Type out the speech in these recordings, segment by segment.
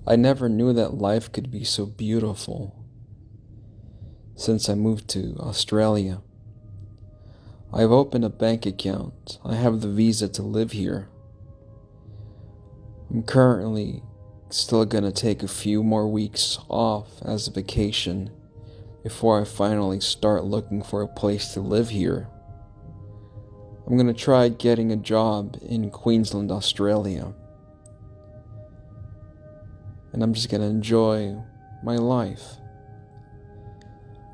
I never knew that life could be so beautiful since I moved to Australia. I've opened a bank account. I have the visa to live here. I'm currently still gonna take a few more weeks off as a vacation before I finally start looking for a place to live here. I'm gonna try getting a job in Queensland, Australia. And I'm just gonna enjoy my life.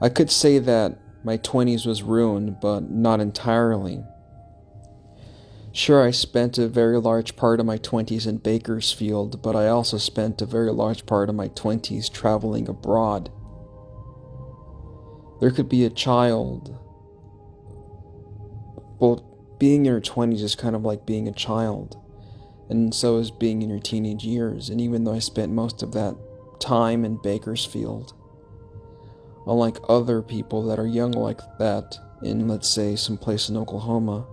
I could say that my 20s was ruined, but not entirely. Sure, I spent a very large part of my 20s in Bakersfield, but I also spent a very large part of my 20s traveling abroad. There could be a child. Well, being in your 20s is kind of like being a child, and so is being in your teenage years. And even though I spent most of that time in Bakersfield, unlike other people that are young like that in, let's say, some place in Oklahoma,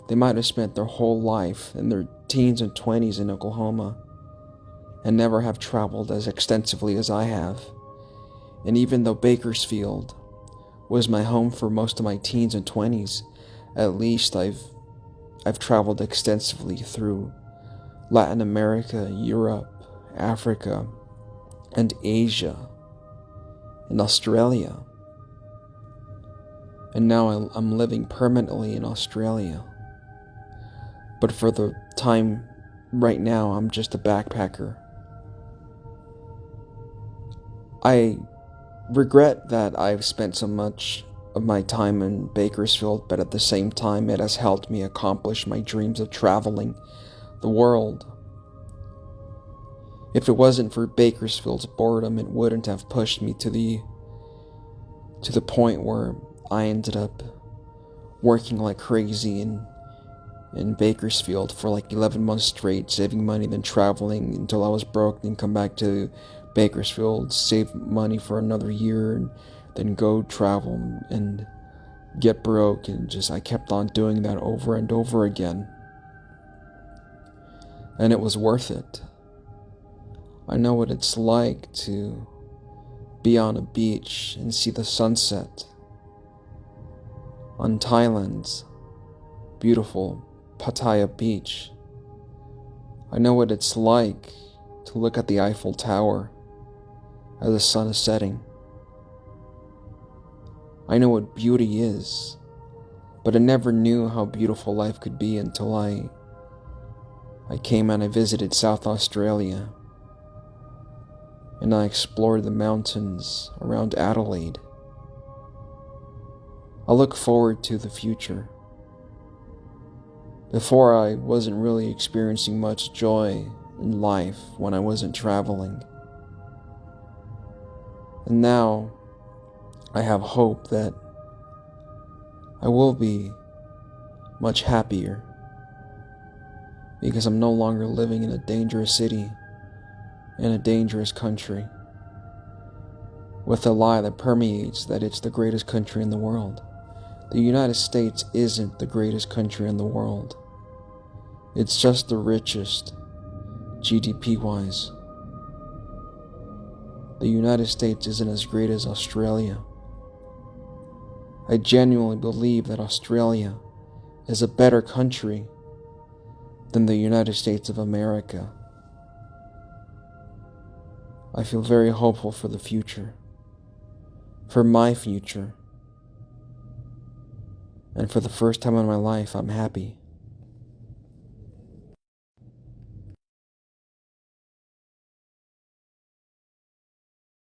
they might have spent their whole life in their teens and 20s in Oklahoma and never have traveled as extensively as I have. And even though Bakersfield was my home for most of my teens and 20s, at least I've traveled extensively through Latin America, Europe, Africa, and Asia, and Australia. And now I'm living permanently in Australia. But for the time right now, I'm just a backpacker. I regret that I've spent so much of my time in Bakersfield, but at the same time, it has helped me accomplish my dreams of traveling the world. If it wasn't for Bakersfield's boredom, it wouldn't have pushed me to the point where I ended up working like crazy in Bakersfield for like 11 months straight, saving money, then traveling until I was broke, then come back to Bakersfield, save money for another year, and then go travel and get broke, and I kept on doing that over and over again. And it was worth it. I know what it's like to be on a beach and see the sunset on Thailand's beautiful Pattaya beach. I know what it's like to look at the Eiffel Tower as the sun is setting. I know what beauty is, but I never knew how beautiful life could be until I came and I visited South Australia, and I explored the mountains around Adelaide. I look forward to the future. Before, I wasn't really experiencing much joy in life when I wasn't traveling. And now, I have hope that I will be much happier, because I'm no longer living in a dangerous city, in a dangerous country, with a lie that permeates that it's the greatest country in the world. The United States isn't the greatest country in the world. It's just the richest, GDP-wise. The United States isn't as great as Australia. I genuinely believe that Australia is a better country than the United States of America. I feel very hopeful for the future, for my future, and for the first time in my life, I'm happy.